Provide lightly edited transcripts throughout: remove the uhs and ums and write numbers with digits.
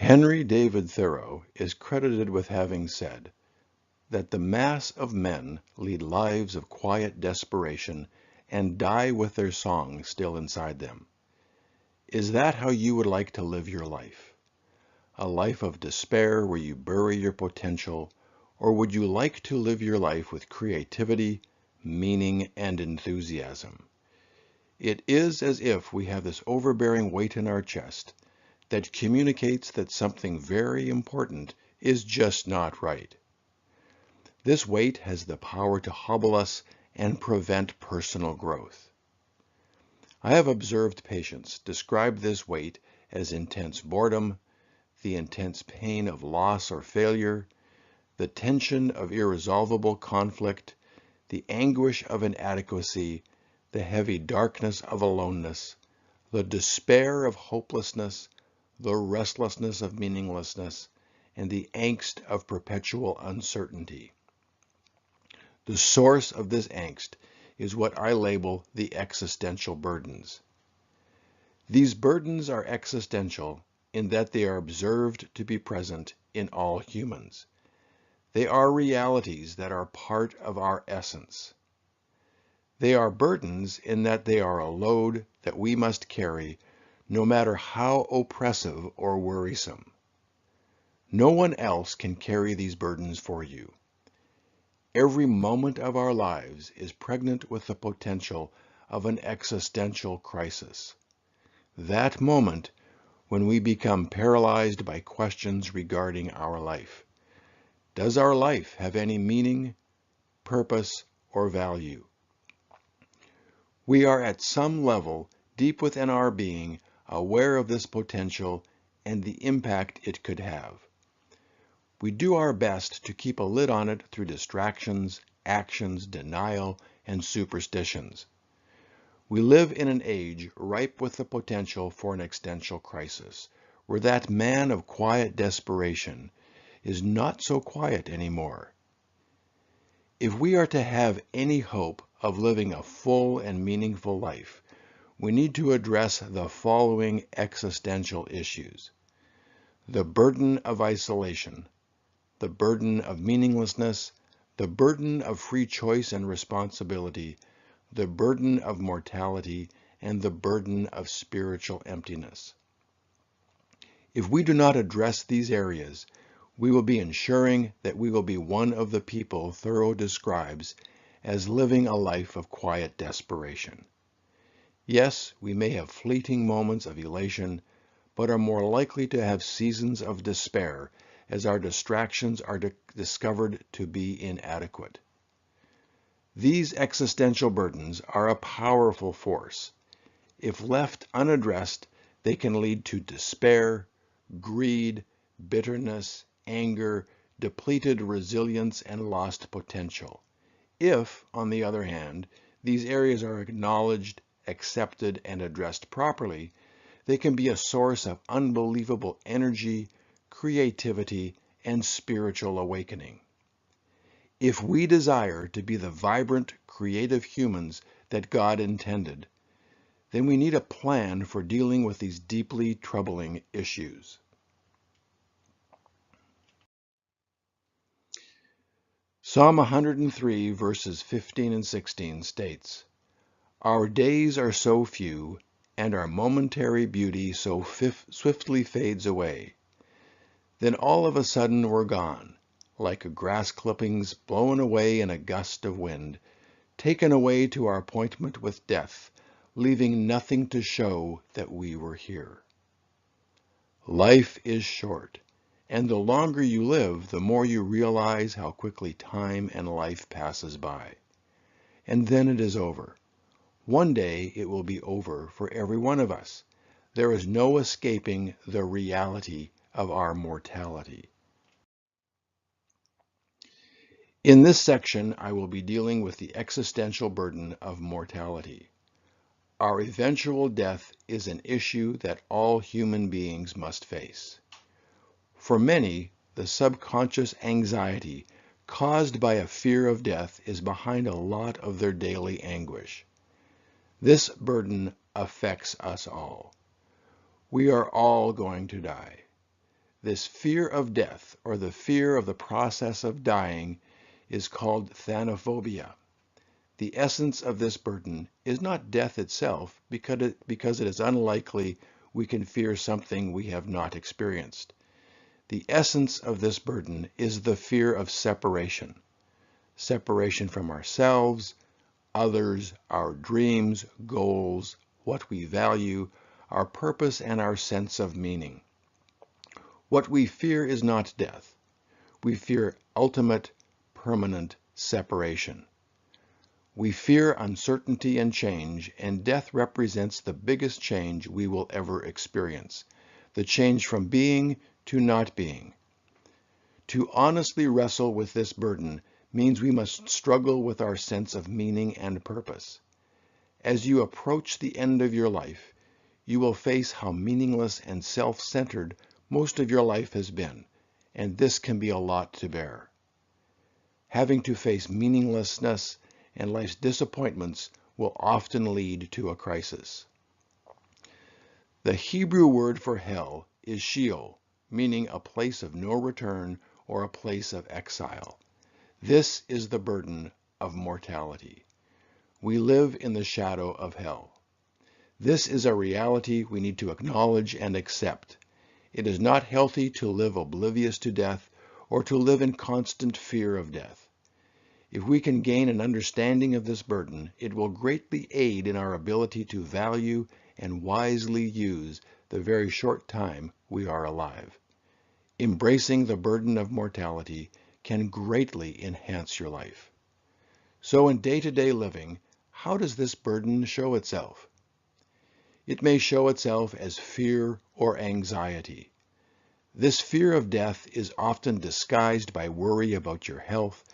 Henry David Thoreau is credited with having said that the mass of men lead lives of quiet desperation and die with their song still inside them. Is that how you would like to live your life? A life of despair where you bury your potential, or would you like to live your life with creativity, meaning, and enthusiasm? It is as if we have this overbearing weight in our chest that communicates that something very important is just not right. This weight has the power to hobble us and prevent personal growth. I have observed patients describe this weight as intense boredom, the intense pain of loss or failure, the tension of irresolvable conflict, the anguish of inadequacy, the heavy darkness of aloneness, the despair of hopelessness, the restlessness of meaninglessness, and the angst of perpetual uncertainty. The source of this angst is what I label the existential burdens. These burdens are existential in that they are observed to be present in all humans. They are realities that are part of our essence. They are burdens in that they are a load that we must carry, no matter how oppressive or worrisome. No one else can carry these burdens for you. Every moment of our lives is pregnant with the potential of an existential crisis. That moment when we become paralyzed by questions regarding our life. Does our life have any meaning, purpose, or value? We are at some level, deep within our being, aware of this potential and the impact it could have. We do our best to keep a lid on it through distractions, actions, denial, and superstitions. We live in an age ripe with the potential for an existential crisis, where that man of quiet desperation is not so quiet anymore. If we are to have any hope of living a full and meaningful life, we need to address the following existential issues: the burden of isolation, the burden of meaninglessness, the burden of free choice and responsibility, the burden of mortality, and the burden of spiritual emptiness. If we do not address these areas, we will be ensuring that we will be one of the people Thoreau describes as living a life of quiet desperation. Yes, we may have fleeting moments of elation, but are more likely to have seasons of despair as our distractions are discovered to be inadequate. These existential burdens are a powerful force. If left unaddressed, they can lead to despair, greed, bitterness, anger, depleted resilience, and lost potential. If, on the other hand, these areas are acknowledged, accepted, and addressed properly, they can be a source of unbelievable energy, creativity, and spiritual awakening. If we desire to be the vibrant, creative humans that God intended, then we need a plan for dealing with these deeply troubling issues. Psalm 103, verses 15 and 16 states, "Our days are so few, and our momentary beauty so swiftly fades away. Then all of a sudden we're gone, like grass clippings blown away in a gust of wind, taken away to our appointment with death, leaving nothing to show that we were here." Life is short, and the longer you live, the more you realize how quickly time and life passes by. And then it is over. One day it will be over for every one of us. There is no escaping the reality of our mortality. In this section, I will be dealing with the existential burden of mortality. Our eventual death is an issue that all human beings must face. For many, the subconscious anxiety caused by a fear of death is behind a lot of their daily anguish. This burden affects us all. We are all going to die. This fear of death, or the fear of the process of dying, is called thanophobia. The essence of this burden is not death itself, because it is unlikely we can fear something we have not experienced. The essence of this burden is the fear of separation. Separation from ourselves, others, our dreams, goals, what we value, our purpose, and our sense of meaning. What we fear is not death. We fear ultimate, permanent separation. We fear uncertainty and change, and death represents the biggest change we will ever experience, the change from being to not being. To honestly wrestle with this burden means we must struggle with our sense of meaning and purpose. As you approach the end of your life, you will face how meaningless and self-centered most of your life has been, and this can be a lot to bear. Having to face meaninglessness and life's disappointments will often lead to a crisis. The Hebrew word for hell is Sheol, meaning a place of no return or a place of exile. This is the burden of mortality. We live in the shadow of hell. This is a reality we need to acknowledge and accept. It is not healthy to live oblivious to death or to live in constant fear of death. If we can gain an understanding of this burden, it will greatly aid in our ability to value and wisely use the very short time we are alive. Embracing the burden of mortality can greatly enhance your life. So in day-to-day living, how does this burden show itself? It may show itself as fear or anxiety. This fear of death is often disguised by worry about your health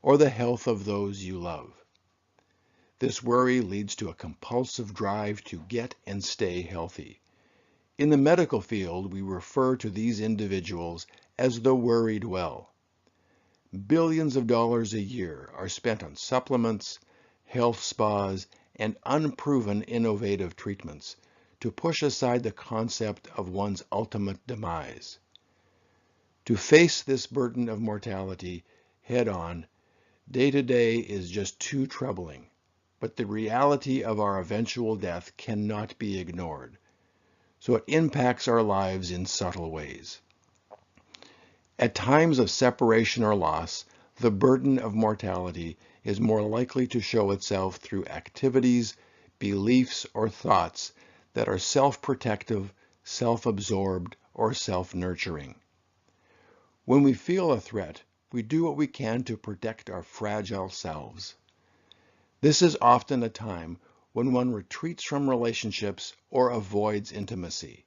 or the health of those you love. This worry leads to a compulsive drive to get and stay healthy. In the medical field, we refer to these individuals as the worried well. Billions of dollars a year are spent on supplements, health spas, and unproven innovative treatments to push aside the concept of one's ultimate demise. To face this burden of mortality head-on, day-to-day is just too troubling, but the reality of our eventual death cannot be ignored, so it impacts our lives in subtle ways. At times of separation or loss, the burden of mortality is more likely to show itself through activities, beliefs, or thoughts that are self-protective, self-absorbed, or self-nurturing. When we feel a threat, we do what we can to protect our fragile selves. This is often a time when one retreats from relationships or avoids intimacy.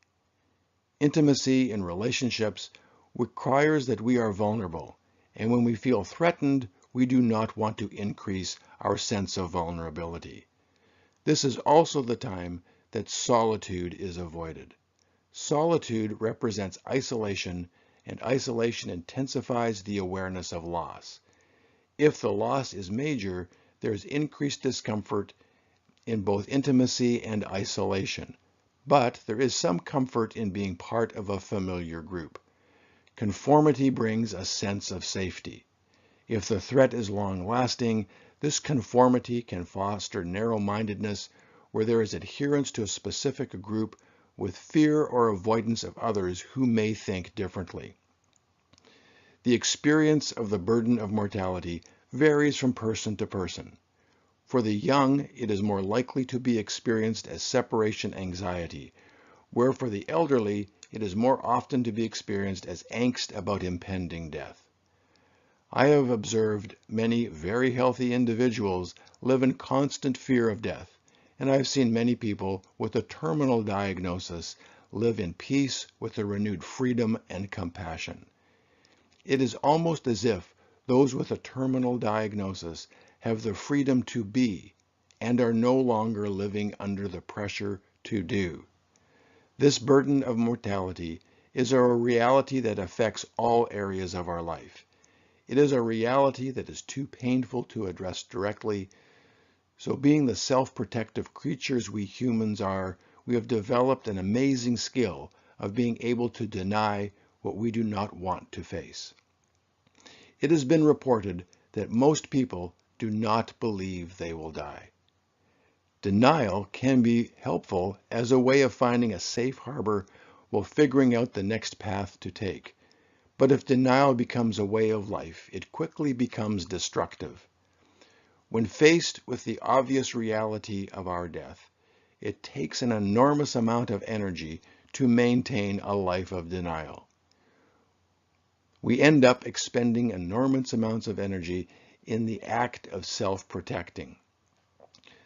Intimacy in relationships requires that we are vulnerable, and when we feel threatened, we do not want to increase our sense of vulnerability. This is also the time that solitude is avoided. Solitude represents isolation, and isolation intensifies the awareness of loss. If the loss is major, there is increased discomfort in both intimacy and isolation, but there is some comfort in being part of a familiar group. Conformity brings a sense of safety. If the threat is long-lasting, this conformity can foster narrow-mindedness, where there is adherence to a specific group with fear or avoidance of others who may think differently. The experience of the burden of mortality varies from person to person. For the young, it is more likely to be experienced as separation anxiety, where for the elderly, it is more often to be experienced as angst about impending death. I have observed many very healthy individuals live in constant fear of death, and I have seen many people with a terminal diagnosis live in peace with a renewed freedom and compassion. It is almost as if those with a terminal diagnosis have the freedom to be and are no longer living under the pressure to do. This burden of mortality is a reality that affects all areas of our life. It is a reality that is too painful to address directly, so being the self-protective creatures we humans are, we have developed an amazing skill of being able to deny what we do not want to face. It has been reported that most people do not believe they will die. Denial can be helpful as a way of finding a safe harbor while figuring out the next path to take. But if denial becomes a way of life, it quickly becomes destructive. When faced with the obvious reality of our death, it takes an enormous amount of energy to maintain a life of denial. We end up expending enormous amounts of energy in the act of self-protecting.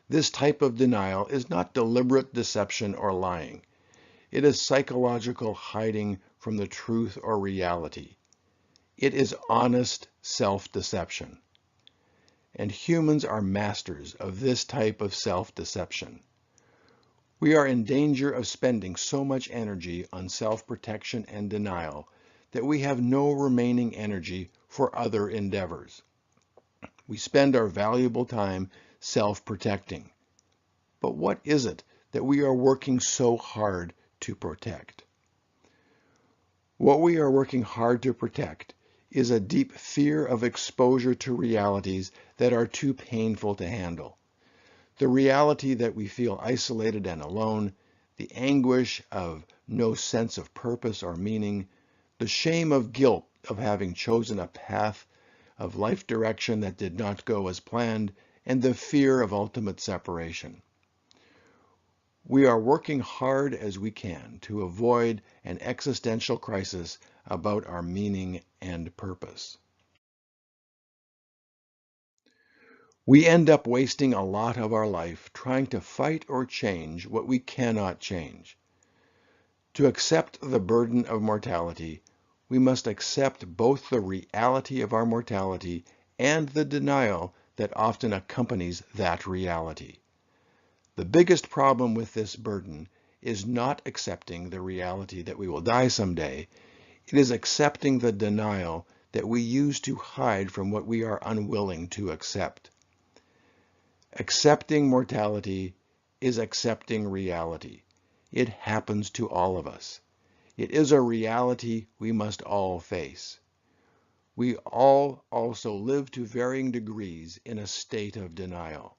This type of denial is not deliberate deception or lying. It is psychological hiding from the truth or reality. It is honest self-deception. And humans are masters of this type of self-deception. We are in danger of spending so much energy on self-protection and denial that we have no remaining energy for other endeavors. We spend our valuable time self-protecting. But what is it that we are working so hard to protect? What we are working hard to protect is a deep fear of exposure to realities that are too painful to handle. The reality that we feel isolated and alone, the anguish of no sense of purpose or meaning, the shame of guilt of having chosen a path of life direction that did not go as planned, and the fear of ultimate separation. We are working hard as we can to avoid an existential crisis about our meaning and purpose. We end up wasting a lot of our life trying to fight or change what we cannot change. To accept the burden of mortality, we must accept both the reality of our mortality and the denial that often accompanies that reality. The biggest problem with this burden is not accepting the reality that we will die someday. It is accepting the denial that we use to hide from what we are unwilling to accept. Accepting mortality is accepting reality. It happens to all of us. It is a reality we must all face. We all also live to varying degrees in a state of denial.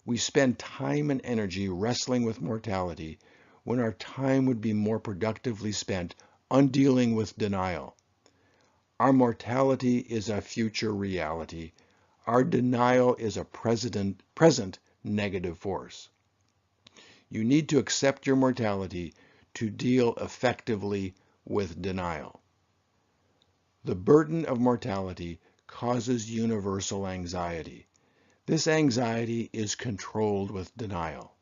We spend time and energy wrestling with mortality when our time would be more productively spent on dealing with denial. Our mortality is a future reality. Our denial is a present negative force. You need to accept your mortality to deal effectively with denial. The burden of mortality causes universal anxiety. This anxiety is controlled with denial.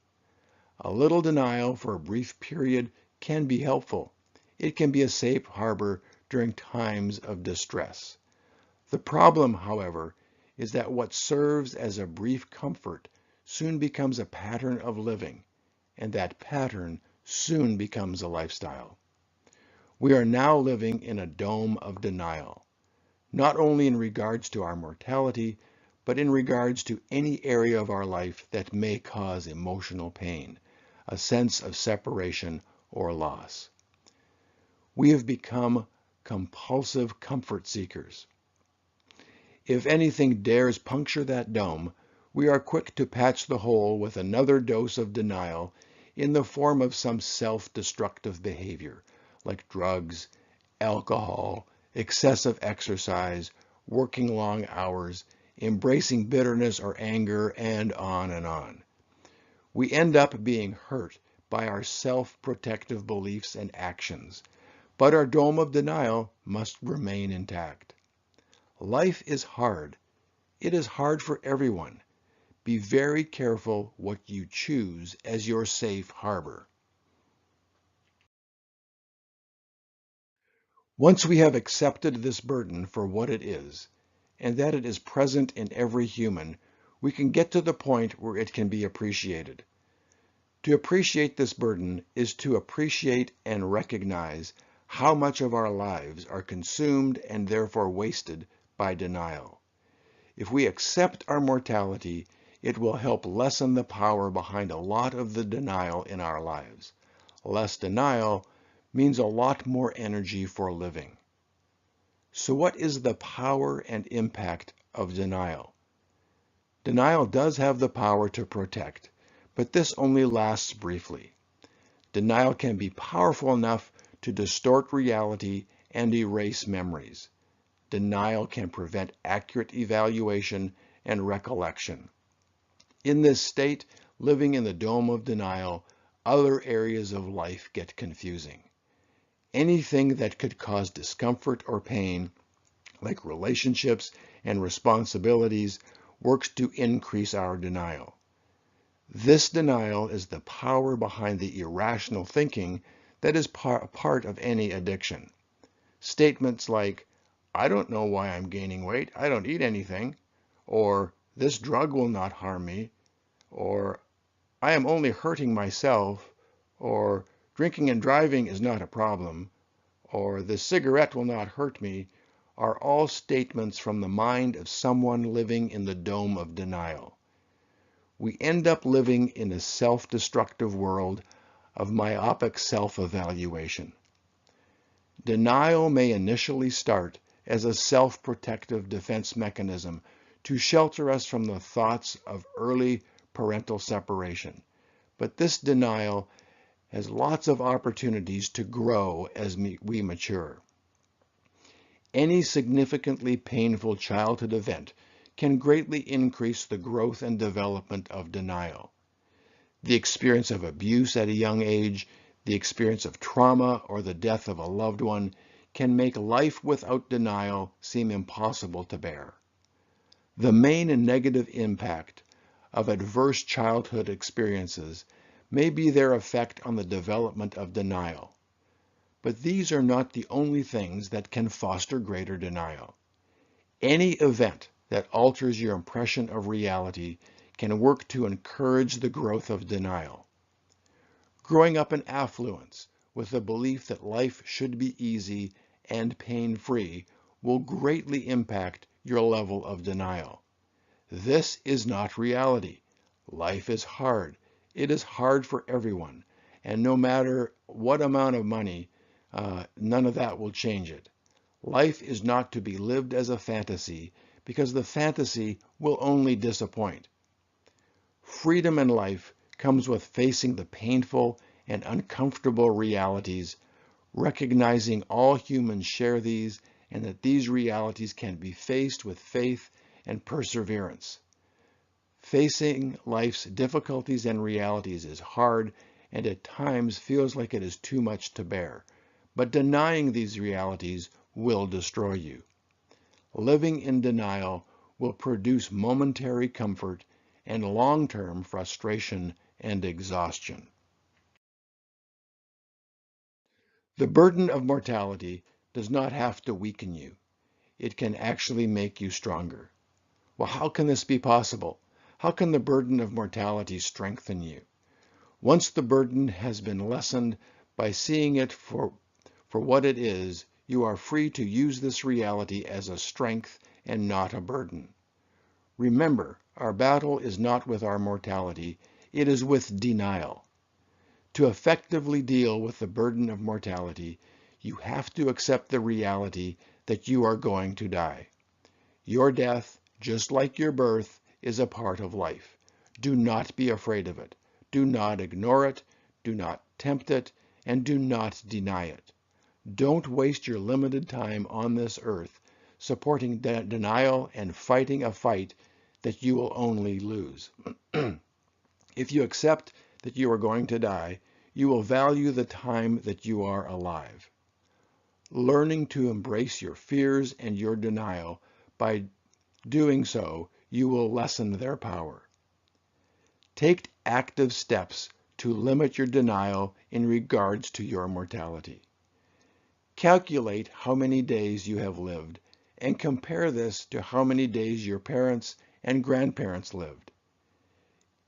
A little denial for a brief period can be helpful. It can be a safe harbor during times of distress. The problem, however, is that what serves as a brief comfort soon becomes a pattern of living, and that pattern soon becomes a lifestyle. We are now living in a dome of denial, not only in regards to our mortality, but in regards to any area of our life that may cause emotional pain, a sense of separation or loss. We have become compulsive comfort seekers. If anything dares puncture that dome, we are quick to patch the hole with another dose of denial in the form of some self-destructive behavior, like drugs, alcohol, excessive exercise, working long hours, embracing bitterness or anger, and on and on. We end up being hurt by our self-protective beliefs and actions, but our dome of denial must remain intact. Life is hard. It is hard for everyone. Be very careful what you choose as your safe harbor. Once we have accepted this burden for what it is, and that it is present in every human, we can get to the point where it can be appreciated. To appreciate this burden is to appreciate and recognize how much of our lives are consumed and therefore wasted by denial. If we accept our mortality, it will help lessen the power behind a lot of the denial in our lives. Less denial means a lot more energy for living. So what is the power and impact of denial? Denial does have the power to protect, but this only lasts briefly. Denial can be powerful enough to distort reality and erase memories. Denial can prevent accurate evaluation and recollection. In this state, living in the dome of denial, other areas of life get confusing. Anything that could cause discomfort or pain, like relationships and responsibilities, works to increase our denial. This denial is the power behind the irrational thinking that is part of any addiction. Statements like, "I don't know why I'm gaining weight, I don't eat anything," or "this drug will not harm me," or "I am only hurting myself," or "drinking and driving is not a problem," or "the cigarette will not hurt me," are all statements from the mind of someone living in the dome of denial. We end up living in a self-destructive world of myopic self-evaluation. Denial may initially start as a self-protective defense mechanism to shelter us from the thoughts of early parental separation, but this denial has lots of opportunities to grow as we mature. Any significantly painful childhood event can greatly increase the growth and development of denial. The experience of abuse at a young age, the experience of trauma, or the death of a loved one can make life without denial seem impossible to bear. The main and negative impact of adverse childhood experiences may be their effect on the development of denial. But these are not the only things that can foster greater denial. Any event that alters your impression of reality can work to encourage the growth of denial. Growing up in affluence with the belief that life should be easy and pain-free will greatly impact your level of denial. This is not reality. Life is hard. It is hard for everyone, and no matter what amount of money, none of that will change it. Life is not to be lived as a fantasy, because the fantasy will only disappoint. Freedom in life comes with facing the painful and uncomfortable realities, recognizing all humans share these, and that these realities can be faced with faith and perseverance. Facing life's difficulties and realities is hard, and at times feels like it is too much to bear. But denying these realities will destroy you. Living in denial will produce momentary comfort and long-term frustration and exhaustion. The burden of mortality does not have to weaken you. It can actually make you stronger. Well, how can this be possible? How can the burden of mortality strengthen you? Once the burden has been lessened by seeing it for what it is, you are free to use this reality as a strength and not a burden. Remember, our battle is not with our mortality, it is with denial. To effectively deal with the burden of mortality, you have to accept the reality that you are going to die. Your death, just like your birth, is a part of life. Do not be afraid of it. Do not ignore it. Do not tempt it. And do not deny it. Don't waste your limited time on this earth supporting denial and fighting a fight that you will only lose. If you accept that you are going to die, you will value the time that you are alive. Learning to embrace your fears and your denial, by doing so, you will lessen their power. Take active steps to limit your denial in regards to your mortality. Calculate how many days you have lived and compare this to how many days your parents and grandparents lived.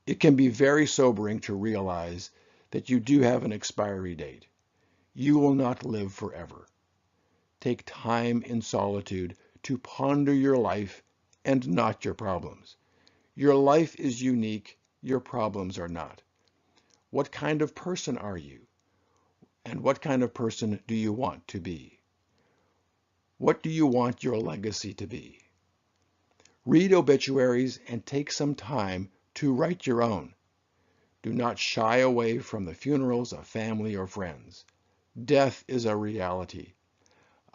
It can be very sobering to realize that you do have an expiry date. You will not live forever. Take time in solitude to ponder your life and not your problems. Your life is unique, your problems are not. What kind of person are you? And what kind of person do you want to be? What do you want your legacy to be? Read obituaries and take some time to write your own. Do not shy away from the funerals of family or friends. Death is a reality.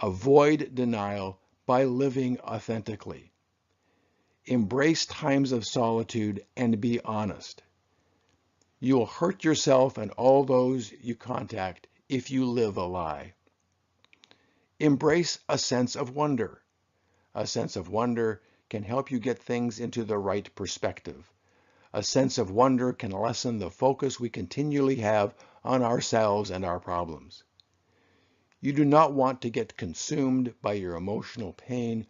Avoid denial by living authentically. Embrace times of solitude and be honest. You will hurt yourself and all those you contact if you live a lie. Embrace a sense of wonder. A sense of wonder can help you get things into the right perspective. A sense of wonder can lessen the focus we continually have on ourselves and our problems. You do not want to get consumed by your emotional pain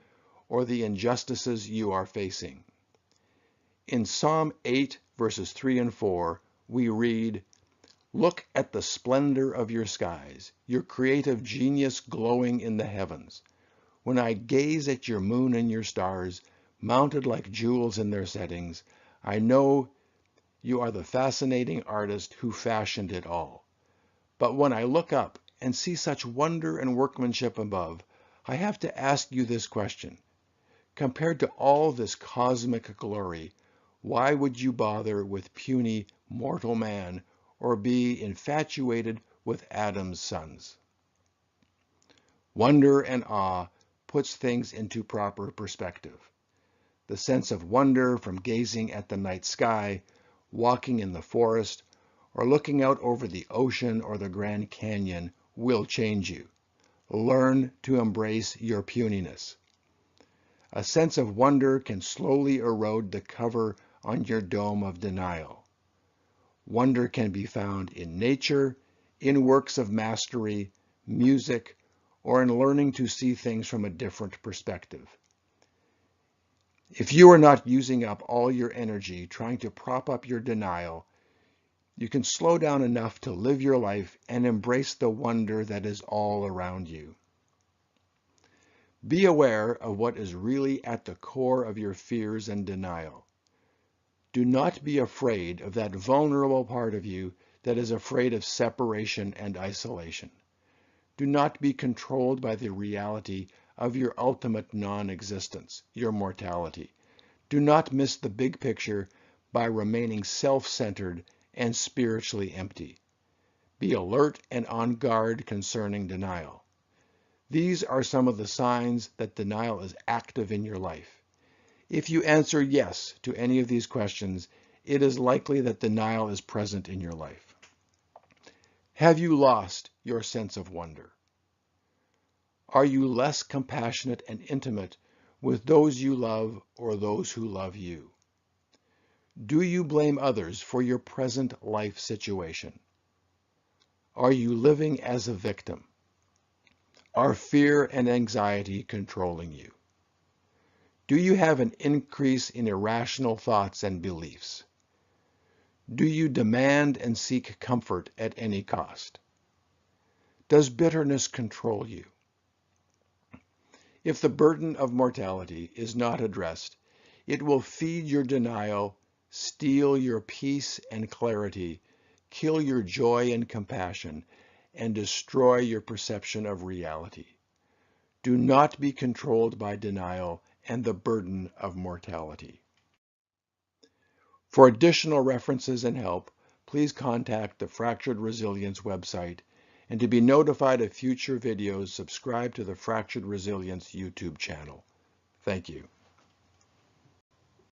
or the injustices you are facing. In Psalm 8, verses 3 and 4, we read, "Look at the splendor of your skies, your creative genius glowing in the heavens. When I gaze at your moon and your stars, mounted like jewels in their settings, I know you are the fascinating artist who fashioned it all. But when I look up and see such wonder and workmanship above, I have to ask you this question. Compared to all this cosmic glory, why would you bother with puny mortal man or be infatuated with Adam's sons?" Wonder and awe puts things into proper perspective. The sense of wonder from gazing at the night sky, walking in the forest, or looking out over the ocean or the Grand Canyon will change you. Learn to embrace your puniness. A sense of wonder can slowly erode the cover on your dome of denial. Wonder can be found in nature, in works of mastery, music, or in learning to see things from a different perspective. If you are not using up all your energy trying to prop up your denial, you can slow down enough to live your life and embrace the wonder that is all around you. Be aware of what is really at the core of your fears and denial. Do not be afraid of that vulnerable part of you that is afraid of separation and isolation. Do not be controlled by the reality of your ultimate non-existence, your mortality. Do not miss the big picture by remaining self-centered and spiritually empty. Be alert and on guard concerning denial. These are some of the signs that denial is active in your life. If you answer yes to any of these questions, it is likely that denial is present in your life. Have you lost your sense of wonder? Are you less compassionate and intimate with those you love or those who love you? Do you blame others for your present life situation? Are you living as a victim? Are fear and anxiety controlling you? Do you have an increase in irrational thoughts and beliefs? Do you demand and seek comfort at any cost? Does bitterness control you? If the burden of mortality is not addressed, it will feed your denial, steal your peace and clarity, kill your joy and compassion, and destroy your perception of reality. Do not be controlled by denial and the burden of mortality. For additional references and help, please contact the Fractured Resilience website, and to be notified of future videos, subscribe to the Fractured Resilience YouTube channel. Thank you.